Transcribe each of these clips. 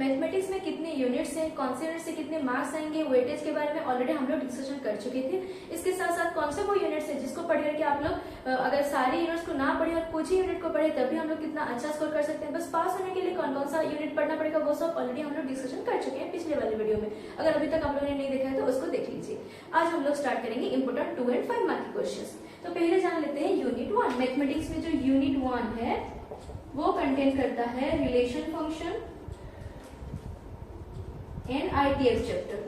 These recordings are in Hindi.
मैथमेटिक्स में कितने यूनिट्स हैं, कौन से यूनिट से कितने मार्क्स आएंगे, वेटेज के बारे में ऑलरेडी हम लोग डिस्कशन कर चुके थे। इसके साथ साथ कौन से वो यूनिट्स है जिसको पढ़ करके आप लोग अगर सारे यूनिट्स को ना पढ़े और कुछ ही यूनिट को पढ़े तभी हम लोग कितना अच्छा स्कोर कर सकते हैं। बस पास होने के लिए कौन कौन सा यूनिट पढ़ना पड़ेगा वो सब ऑलरेडी हम लोग डिस्कशन कर चुके हैं पिछले वाले वीडियो में। अगर अभी तक आप लोगों ने नहीं देखा है तो उसको देख लीजिए। आज हम लोग स्टार्ट करेंगे इंपोर्टेंट 2 and 5 मार्क के क्वेश्चंस। तो पहले जान लेते हैं यूनिट 1। मैथमेटिक्स में जो यूनिट 1 है वो कंटेन करता है relation function and ITF chapter,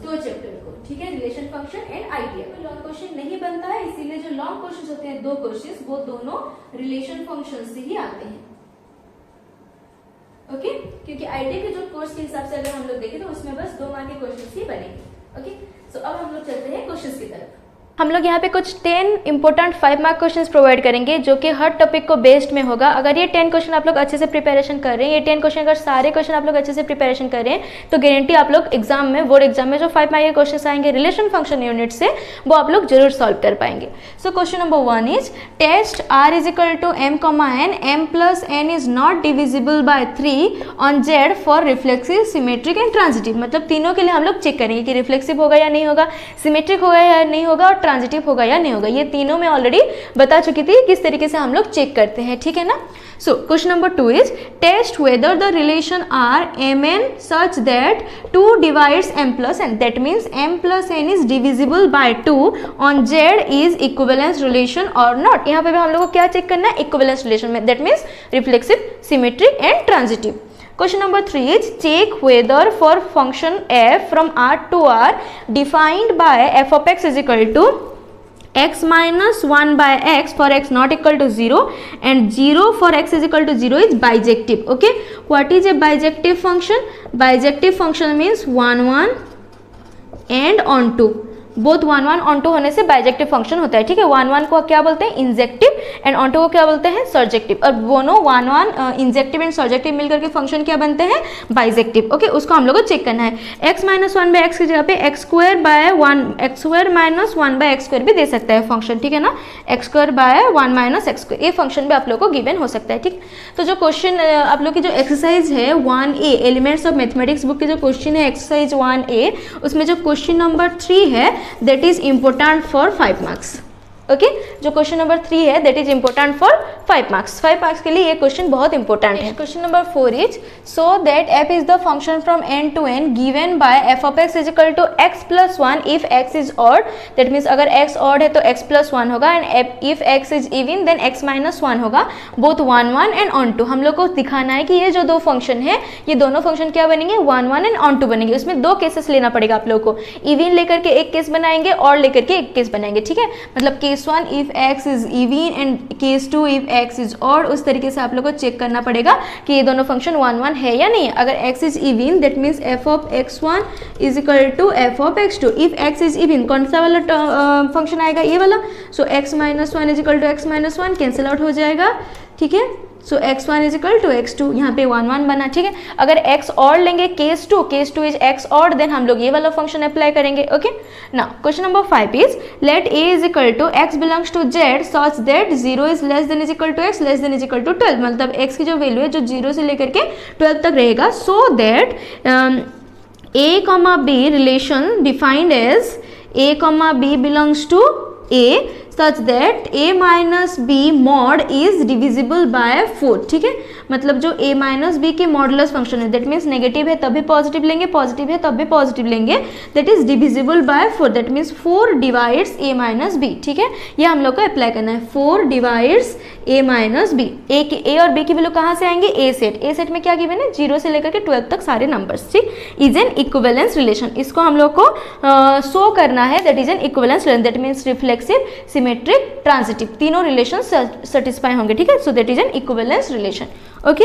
2 chapter को, ठीक है, relation function and ITF. Long question नहीं बनता है, इसीलिए जो लॉन्ग क्वेश्चन होते हैं 2 क्वेश्चन वो दोनों रिलेशन फंक्शन से ही आते हैं। ओके, क्योंकि आईटीएफ के जो कोर्स के हिसाब से अगर हम लोग देखें तो उसमें बस 2 मार्क के क्वेश्चन ही बनेंगे। ओके, सो अब हम लोग चलते हैं क्वेश्चन की तरफ। हम लोग यहाँ पे कुछ 10 इंपॉर्टेंट 5 मार्क क्वेश्चंस प्रोवाइड करेंगे जो कि हर टॉपिक को बेस्ड में होगा। अगर ये 10 क्वेश्चन आप लोग अच्छे से प्रिपरेशन कर रहे हैं, ये 10 क्वेश्चन अगर सारे क्वेश्चन आप लोग अच्छे से प्रिपरेशन कर रहे हैं तो गारंटी आप लोग एग्जाम में, बोर्ड एग्जाम में जो 5 मार्क के क्वेश्चन आएंगे रिलेशन फंक्शन यूनिट से वो आप लोग जरूर सॉल्व कर पाएंगे। So question number 1 is test r is equal to m, m plus n is not divisible by 3 on z for reflexive, symmetric and transitive. मतलब तीनों के लिए हम लोग चेक करेंगे कि रिफ्लेक्सिव होगा या नहीं होगा, सिमेट्रिक होगा या नहीं होगा और ट्रांजिटिव होगा या नहीं होगा। ये तीनों में ऑलरेडी बता चुकी थी किस तरीके से हम लोग चेक करते हैं, ठीक है ना। So question number 2 is test whether the relation R mn such that 2 divides m plus n, that means m plus n is divisible by 2 on z is equivalence relation or not। यहाँ पे भी हम लोग को क्या चेक करना है, इक्विवेलेंस रिलेशन में, that means reflexive, symmetric and transitive। Question number 3 is check whether for function f from r to r defined by f of x is equal to x minus 1 by x for x not equal to 0 and 0 for x is equal to 0 is bijective। Okay, what is a bijective function? Bijective function means 1 1 and onto, both 1 1 onto होने से बाइजेक्टिव फंक्शन होता है, ठीक है। 1 1 को क्या बोलते हैं, इंजेक्टिव, एंड ऑन टू को क्या बोलते हैं, सर्जेक्टिव। और दोनों 1 1 इंजेक्टिव एंड सर्जेक्टिव मिलकर के फंक्शन क्या बनते हैं, बाइजेक्टिव। ओके, उसको हम लोग को चेक करना है। x माइनस 1 बाय एक्स की जगह पे x square by 1, x square minus 1 by x square भी दे सकता है फंक्शन, ठीक है ना। x square by 1 minus x square, ये फंक्शन भी आप लोग को गिवन हो सकता है, ठीक। तो जो क्वेश्चन आप लोग की जो एक्सरसाइज है 1A elements of mathematics book के जो क्वेश्चन है एक्सरसाइज 1A, उसमें जो क्वेश्चन नंबर 3 है that is important for 5 marks. Okay, जो क्वेश्चन नंबर 3 है that is important for 5 marks. 5 marks के लिए ये क्वेश्चन बहुत इंपॉर्टेंट है। Question number 4 is so that f is the function from n to n given by f of x is equal to x plus 1 if x is odd, that means अगर x ऑड है तो x प्लस 1 होगा, and if x is even then x minus 1 होगा, बोथ 1 1 एंड ऑन टू। हम लोग को दिखाना है कि ये जो 2 फंक्शन है ये दोनों फंक्शन क्या बनेंगे, 1 1 एंड ऑन टू बनेंगे। उसमें 2 केसेस लेना पड़ेगा आप लोग को, इवन लेकर के एक केस बनाएंगे और लेकर के एक केस बनाएंगे, ठीक है। मतलब case 1 if x is even and case 2 if x is odd, उस तरीके से आप लोग को चेक करना पड़ेगा कि ये दोनों फंक्शन 1 1 है या नहीं। अगर x is even that means f of x1 is equal to f of x2। If x is even कौन सा वाला फंक्शन आएगा, ये वाला। So x minus 1 is equal to x minus 1 cancel out हो जाएगा, ठीक है। सो x1 is equal to x2, यहाँ पे 1 1 बना, ठीक है। अगर x ऑड लेंगे case 2 is x odd, then हम लोग ये वाला फंक्शन अप्लाई करेंगे। Okay, now question number 5 is let a is equal to x belongs to z such that 0 is less than is equal to x less than is equal to 12। मतलब x की जो वैल्यू है जो 0 से लेकर के 12 तक रहेगा। So that a, b relation defined as a, b belongs to a such that a minus b mod is divisible by 4, ठीक है। मतलब जो a माइनस बी के मॉडुलस फंक्शन है, दैट मीन्स नेगेटिव है तब भी पॉजिटिव लेंगे, पॉजिटिव है तब भी पॉजिटिव लेंगे, that is divisible by 4, that means 4 divides a minus B, ठीक है। ये हम लोग को अप्लाई करना है, 4 divides a minus B. a और b की वैल्यू कहाँ से आएंगे, a सेट में क्या गिवन है, 0 से लेकर के 12 तक सारे नंबर्स, ठीक। इज एन इक्विवेलेंस रिलेशन, इसको हम लोग को शो करना है, that is an equivalence relation, that means reflexive, symmetric, transitive, तीनों रिलेशन सेटिस्फाई होंगे, ठीक है। So that is an equivalence relation. Okay,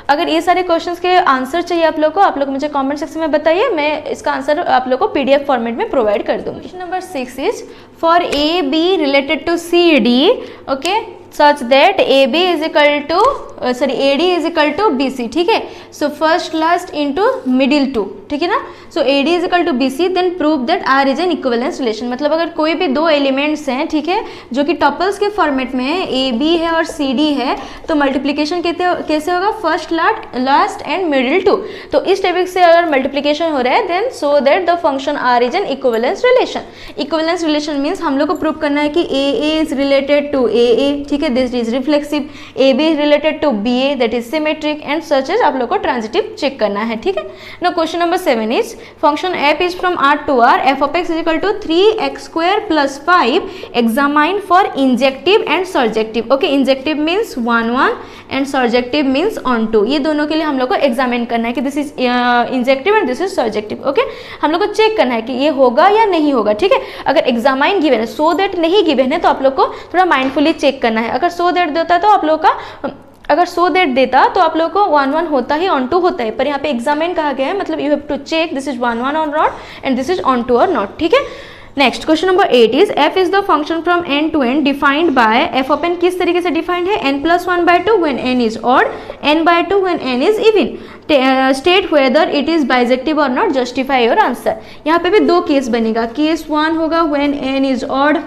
अगर ये सारे क्वेश्चंस के आंसर चाहिए आप लोग को, आप लोग मुझे कमेंट सेक्शन में बताइए, मैं इसका आंसर आप लोग को पीडीएफ फॉर्मेट में प्रोवाइड कर दूंगी। Question number 6 is for A B related to C D, okay, such that A B is equal to sorry AD is equal to BC, ठीक है। So first last into middle two, ठीक है ना। So AD is equal to BC, then prove that R is an equivalence relation. मतलब अगर कोई भी दो एलिमेंट्स हैं, ठीक है, जो कि टॉपल्स के फॉर्मेट में है, AB है और CD है, तो मल्टीप्लीकेशन कैसे होगा, first last and middle two. तो इस टाइप से अगर मल्टीप्लीकेशन हो रहा है then so that the function R is an equivalence relation. Equivalence relation means हम लोग को प्रूव करना है कि AA is related to AA, ठीक है, this is reflexive, AB is related to BA, that is symmetric and such as आप लोग को ट्रांजिटिव चेक करना है, ठीक है। Now question number 7 is function f is from R to R, f of x is equal to 3x² + 5, examine for injective and surjective. Okay, injective means 1 1 and surjective means onto. ये दोनों के लिए हम लोग को एग्जामिन करना है कि this is injective and this is surjective. Okay, हम लोग को चेक करना है कि ये होगा या नहीं होगा, ठीक है। अगर एग्जामाइन गिवन है, सो दैट नहीं गिवन है, तो आप लोग को थोड़ा माइंडफुली चेक करना है। अगर सो दैट देता तो आप लोग का, अगर सो दैट देता तो आप लोग को 1 1 होता ही, ऑन टू होता है, पर यहाँ पे एग्जामिन कहा गया है, मतलब you have to check this is 1 1 और not and this is onto और नॉट, ठीक है। Next question number 8 is f is the function from n to n defined by f of n किस तरीके से डिफाइंड है, n+1/2 when n is odd, n/2 when n is even, state whether it is bijective और नॉट, जस्टिफाई योर आंसर। यहाँ पे भी दो केस बनेगा, केस 1 होगा व्हेन n इज ऑड,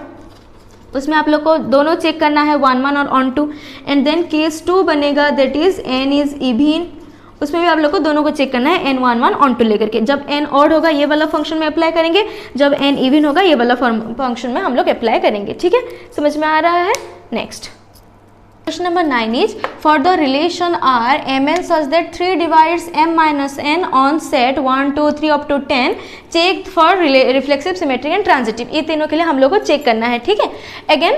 उसमें आप लोग को दोनों चेक करना है 1 1 और onto, and then case 2 बनेगा that is n is even, उसमें भी आप लोग को दोनों को चेक करना है n 1 1 ऑन टू लेकर के। जब n ऑड होगा ये वाला फंक्शन में अप्लाई करेंगे, जब n इवन होगा ये वाला फंक्शन में हम लोग अप्लाई करेंगे, ठीक है, समझ में आ रहा है। Next question number 9 is for the relation R Mn such that 3 divides m-n on set 1 2 3 up to 10, check for reflexive, symmetric and transitive. ये तीनों के लिए हम लोग को चेक करना है, ठीक है। अगेन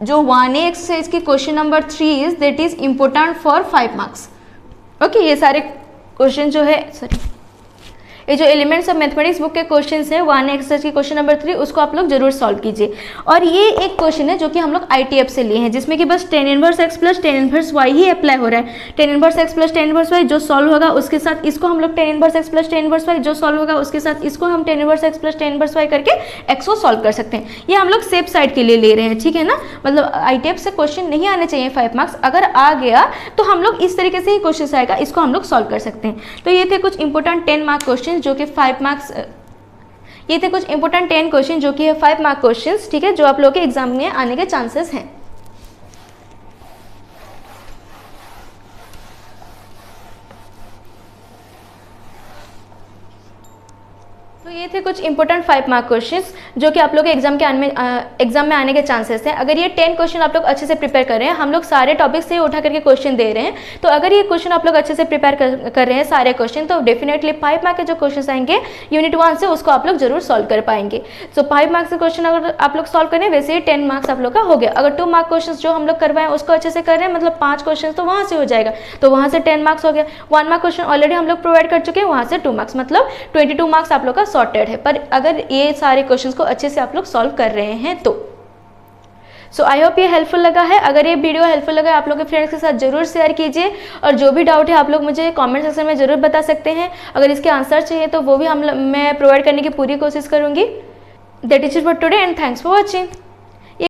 जो 1A एक्सरसाइज की question number 3 is that is important for 5 marks. Okay, ये सारे क्वेश्चन जो है, सॉरी, ये जो एलिमेंट्स ऑफ मैथमेटिक्स बुक के क्वेश्चंस हैं 1 एक्सरसाइज की क्वेश्चन नंबर 3, उसको आप लोग जरूर सॉल्व कीजिए। और ये एक क्वेश्चन है जो कि हम लोग ITF से लिए हैं, जिसमें कि बस tan inverse x plus tan inverse y ही अप्लाई हो रहा है। tan inverse x plus tan inverse y जो सॉल्व होगा उसके साथ इसको हम लोग tan inverse x plus tan inverse y जो सॉल्व होगा उसके साथ इसको हम tan inverse x plus tan inverse y करके x को सॉल्व कर सकते हैं। ये हम लोग सेफ साइड के लिए ले रहे हैं, ठीक है ना। मतलब ITF से क्वेश्चन नहीं आने चाहिए 5 मार्क्स, अगर आ गया तो हम लोग इस तरीके से ही क्वेश्चन आएगा, इसको हम लोग सॉल्व कर सकते हैं। तो ये थे कुछ इंपॉर्टेंट 10 मार्क क्वेश्चन जो कि 5 मार्क्स, ये थे कुछ इंपॉर्टेंट 10 क्वेश्चन जो कि है 5 मार्क क्वेश्चंस, ठीक है, जो आप लोग के एग्जाम में आने के चांसेस हैं। तो ये थे कुछ इंपॉर्टेंट 5 मार्क क्वेश्चंस जो कि आप लोग के एग्जाम में आने के चांसेस हैं। अगर ये 10 क्वेश्चन आप लोग अच्छे से प्रिपेयर कर रहे हैं, हम लोग सारे टॉपिक से उठा करके क्वेश्चन दे रहे हैं, तो अगर ये क्वेश्चन आप लोग अच्छे से प्रिपेयर कर रहे हैं सारे क्वेश्चन, तो डेफिनेटली 5 मार्क के जो क्वेश्चन आएंगे यूनिट 1 से, उसको आप लोग जरूर सॉल्व कर पाएंगे। सो 5 मार्क्स के क्वेश्चन अगर आप लोग सॉल्व करें, वैसे ही 10 मार्क्स आप लोग का हो गया। अगर 2 मार्क क्वेश्चन जो हम लोग करवाएं उसको अच्छे से कर रहे हैं, मतलब 5 क्वेश्चन तो वहाँ से हो जाएगा, तो वहाँ से 10 मार्क्स हो गया। 1 मार्क क्वेश्चन ऑलरेडी हम लोग प्रोवाइड कर चुके हैं, वहाँ से 2 मार्क्स, मतलब 22 मार्क्स आप लोग का सॉर्टेड है। पर अगर ये सारे क्वेश्चंस को अच्छे से आप लोग सॉल्व कर रहे हैं तो। सो आई होप ये हेल्पफुल लगा है। अगर ये वीडियो हेल्पफुल लगा, आप लोग के फ्रेंड्स के साथ जरूर शेयर कीजिए, और जो भी डाउट है आप लोग मुझे कमेंट सेक्शन में जरूर बता सकते हैं। अगर इसके आंसर चाहिए तो वो भी मैं प्रोवाइड करने की पूरी कोशिश करूंगी। That is it for today and thanks for watching.